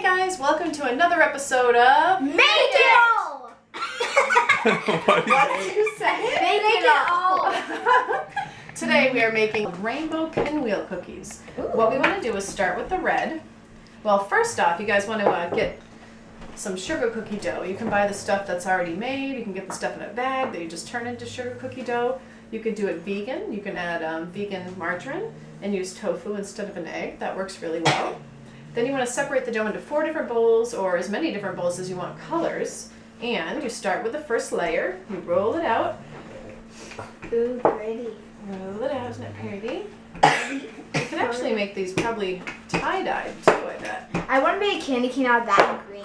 guys, welcome to another episode of Make It All! What did you say? Make it all! Today we are making rainbow pinwheel cookies. Ooh. What we want to do is start with the red. Well, first off, you guys want to get some sugar cookie dough. You can buy the stuff that's already made. You can get the stuff in a bag that you just turn into sugar cookie dough. You could do it vegan. You can add vegan margarine and use tofu instead of an egg. That works really well. Then you want to separate the dough into 4 different bowls or as many different bowls as you want colors. And you start with the first layer. You roll it out. Ooh, pretty. Roll it out, isn't it pretty? You can actually make these probably tie-dyed too, I bet. I want to make a candy cane out of that and green.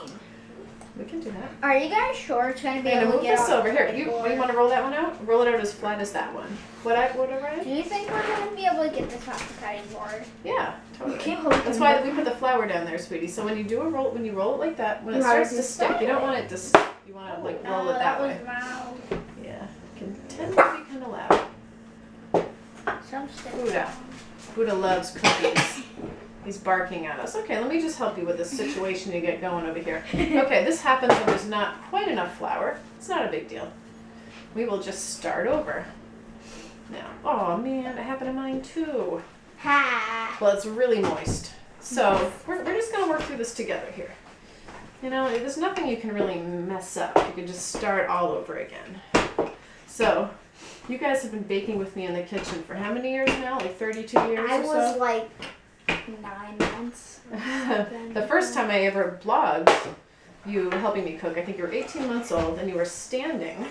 We can do that. Are you guys sure it's going to be I'm able gonna to move get this out over here. the You board? want to roll that one out? Roll it out as flat as that one. What I write? Do you think we're going to be able to get this off the cutting board? Yeah, totally. You can't hold it. That's why we put the flour down there, sweetie. So when you do when you roll it like that, when it You have starts to to stick, stick you don't it. want it to stick. You want to like roll it that way. was loud. Yeah, it can tend to be kind of loud. Some stick. Buddha loves cookies. He's barking at us. Okay, let me just help you with this situation you get going over here. Okay, this happens when there's not quite enough flour. It's not a big deal. We will just start over. Now, oh man, it happened to mine too. Ha! Well, it's really moist. So we're just gonna work through this together here. You know, there's nothing you can really mess up. You can just start all over again. So, you guys have been baking with me in the kitchen for how many years now? Like 32 years I or so? was like 9 months. The first time I ever blogged you helping me cook, I think you were 18 months old and you were standing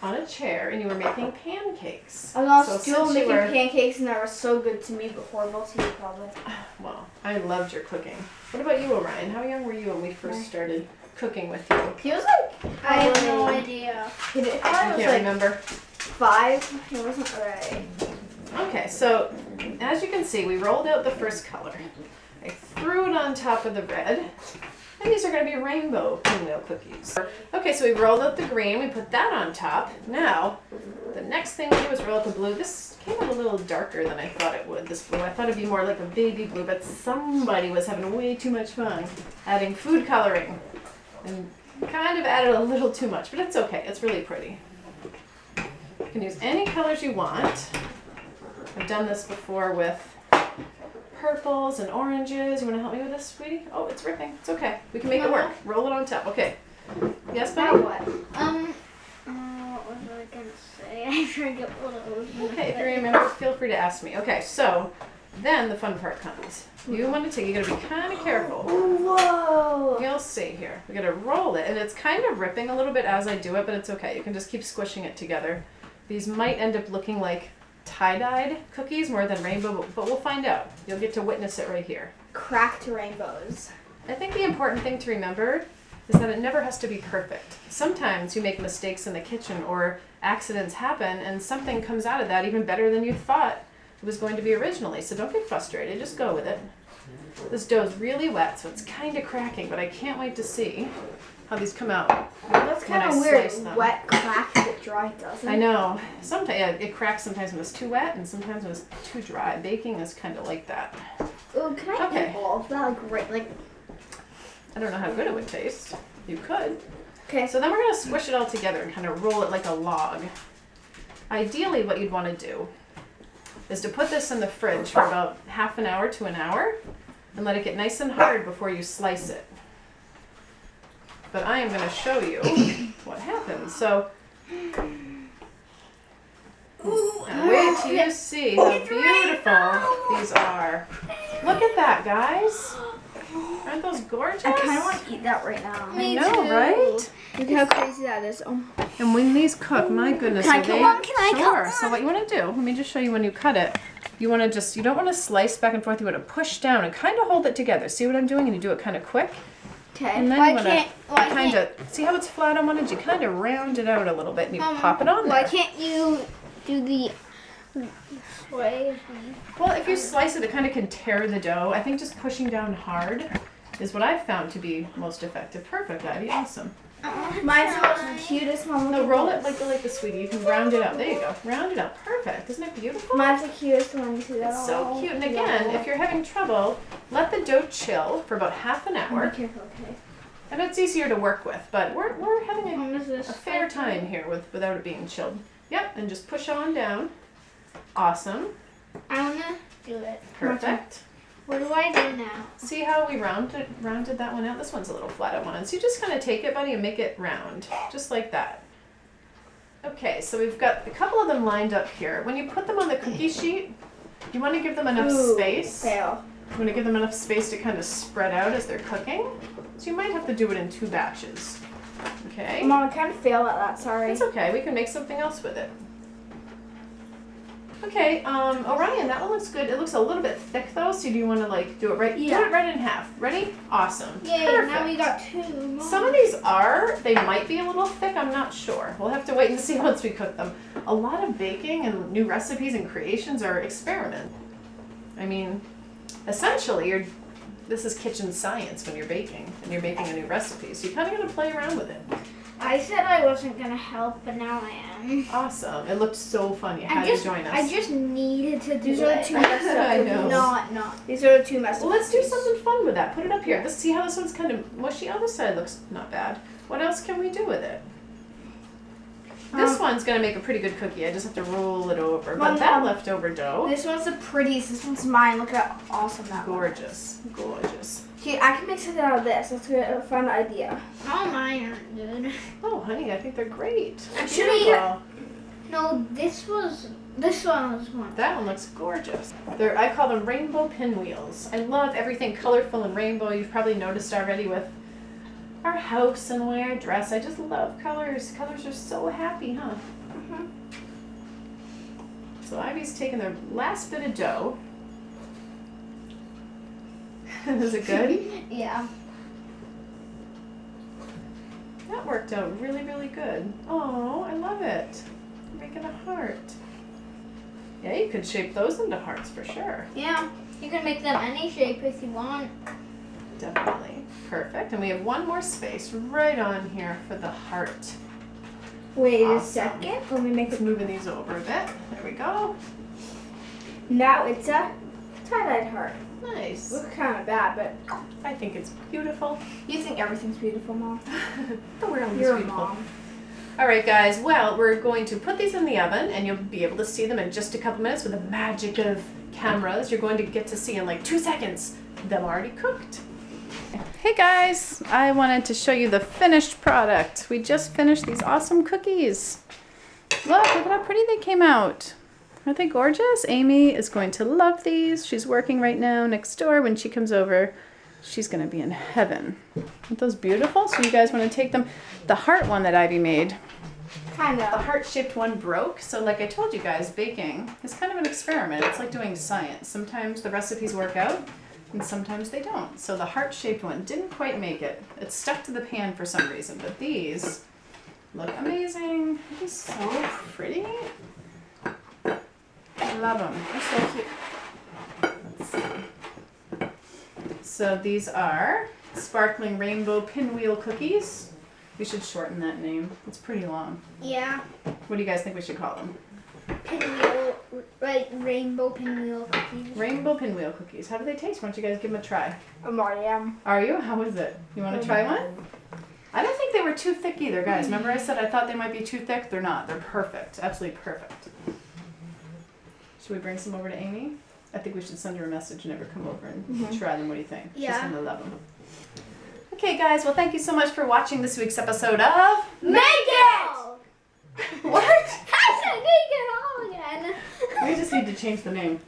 on a chair and you were making pancakes. I was So still since you making were- pancakes and they were so good to me, but horrible to you probably. Well, I loved your cooking. What about you, Orion? How young were you when we first started cooking with you? He was like, I have no idea. He did, I probably was can't like remember. 5. He wasn't right. Okay, so as you can see, we rolled out the first color. I threw it on top of the red. And these are going to be rainbow pinwheel cookies. Okay, so we rolled out the green. We put that on top. Now, the next thing we do is roll out the blue. This came out a little darker than I thought it would, this blue. I thought it'd be more like a baby blue, but somebody was having way too much fun adding food coloring. And kind of added a little too much, but it's okay. It's really pretty. You can use any colors you want. I've done this before with purples and oranges. You want to help me with this, sweetie? Oh, it's ripping. It's okay. We can make it work. Roll it on top. Okay. Yes, Now buddy? what? What was I gonna say? I forget what it was. Okay, if you remember, feel free to ask me. Okay, so then the fun part comes. You want to take, you got to be kind of careful. Whoa! You'll see here. We got to roll it, and it's kind of ripping a little bit as I do it, but it's okay. You can just keep squishing it together. These might end up looking like tie-dyed cookies more than rainbow, but we'll find out. You'll get to witness it right here. Cracked rainbows. I think the important thing to remember is that it never has to be perfect. Sometimes you make mistakes in the kitchen or accidents happen and something comes out of that even better than you thought it was going to be originally. So don't get frustrated, just go with it. This dough is really wet, so it's kind of cracking, but I can't wait to see how these come out. That's when kind I of weird. slice them. Wet cracked but dry doesn't. I know. Sometimes it cracks sometimes when it's too wet and sometimes when it's too dry. Baking is kind of like that. Ooh, can I Okay. eat all of that? Great. Like, I don't know how good it would taste. You could. okay. So then we're going to squish it all together and kind of roll it like a log. Ideally, what you'd want to do is to put this in the fridge for about half an hour to an hour and let it get nice and hard before you slice it. But I am going to show you what happens. So, now wait till you see how beautiful these are. Look at that, guys. Aren't those gorgeous? I kind of want to eat that right now. I know, right? Look how crazy that is. Oh. And when these cook, my goodness, Can I are cut they? one? Can I cut Sure. one? So what you want to do? Let me just show you when you cut it. You want to you don't want to slice back and forth. You want to push down and kind of hold it together. See what I'm doing? And you do it kind of quick. Okay. And then Why you want can't- to why kind of see how it's flat on one edge. You kind of round it out a little bit and you pop it on Why there. can't you do the way? Well, if you slice it, it kind of can tear the dough. I think just pushing down hard is what I've found to be most effective. Perfect, Ivy. Awesome. Mine's the cutest one. No, roll it like the sweetie. You can round it out. There you go. Round it out. Perfect. Isn't it beautiful? Mine's the cutest one too. It's so cute. And again, if you're having trouble, let the dough chill for about half an hour. Be careful, okay? And it's easier to work with, but we're having What is a this? fair time here without it being chilled. Yep, and just push on down. Awesome. I wanna do it. Perfect. What do I do now? See how we rounded that one out? This one's a little flat at one. So you just kind of take it, buddy, and make it round, just like that. Okay, so we've got a couple of them lined up here. When you put them on the cookie sheet, you want to give them enough space. Fail. You want to give them enough space to kind of spread out as they're cooking. So you might have to do it in 2 batches. Okay? Mom, I kind of failed at that. Sorry. It's okay. We can make something else with it. Okay, Orion, that one looks good. It looks a little bit thick though, so do you want to like do it right? Yeah. Do it right in half. Ready? Awesome. Yay, Perfect. now we got 2 more. Some of these they might be a little thick, I'm not sure. We'll have to wait and see once we cook them. A lot of baking and new recipes and creations are experiment. I mean, essentially, this is kitchen science when you're baking and you're making a new recipe. So you kind of got to play around with it. I said I wasn't gonna help, but now I am. Awesome. It looked so fun. You had to join us. I just needed to do These are the 2 messed up. I know. Not. These are the 2 messed up. Well, let's do something fun with that. Put it up here. Let's see how this one's kind of mushy. Other side looks not bad. What else can we do with it? This one's going to make a pretty good cookie. I just have to roll it over. But that leftover dough, This one's the prettiest. This one's mine. Look how awesome that one. gorgeous. Gorgeous. Okay, I can make something out of this. That's a fun idea. All mine aren't good. Oh, honey, I think they're great. Should we? Beautiful. No, this one was one. That one looks gorgeous. I call them rainbow pinwheels. I love everything colorful and rainbow. You've probably noticed already with our house and the way I dress. I just love colors. Colors are so happy, huh? So Ivy's taking the last bit of dough. Is it good? Yeah. That worked out really, really good. Oh, I love it. Making a heart. Yeah, you could shape those into hearts for sure. Yeah. You can make them any shape if you want. Definitely. Perfect. And we have one more space right on here for the heart. Wait a Awesome. second. Let me make Let's it. moving these over a bit. There we go. Now it's a tie-dyed heart. Nice. Looks kind of bad, but I think it's beautiful. you think everything's beautiful, Mom? The world is You're a beautiful. mom. All right, guys. Well, we're going to put these in the oven, and you'll be able to see them in just a couple minutes with the magic of cameras. You're going to get to see in like 2 seconds them already cooked. Hey guys, I wanted to show you the finished product. We just finished these awesome cookies. Look at how pretty they came out. Aren't they gorgeous? Amy is going to love these. She's working right now next door. When she comes over, she's going to be in heaven. Aren't those beautiful? So you guys want to take them. The heart one that Ivy made, Kind the of. heart-shaped one broke. So like I told you guys, baking is kind of an experiment. It's like doing science. Sometimes the recipes work out and sometimes they don't. So the heart-shaped one didn't quite make it. It stuck to the pan for some reason, but these look amazing. They're so pretty. I love them. They're so cute. Let's see. So these are sparkling rainbow pinwheel cookies. We should shorten that name. It's pretty long. Yeah. What do you guys think we should call them? Pinwheel, right? Rainbow pinwheel cookies. Rainbow pinwheel cookies. How do they taste? Why don't you guys give them a try? I'm already am. Are you? How is it? You want to try one? I don't think they were too thick either, guys. Remember I said I thought they might be too thick? They're not. They're perfect. Absolutely perfect. Should we bring some over to Amy? I think we should send her a message and have her come over and try them. What do you think? She's Yeah. going to love them. Okay, guys. Well, thank you so much for watching this week's episode of Make it! What? I said make it all again. We just need to change the name.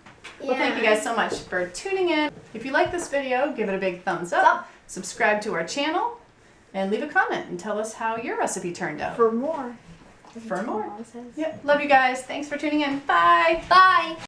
Well, thank you guys so much for tuning in. If you like this video, give it a big thumbs up. Subscribe to our channel. And leave a comment and tell us how your recipe turned out. For more. For more. Mom says. Yep. Love you guys. Thanks for tuning in. Bye. Bye.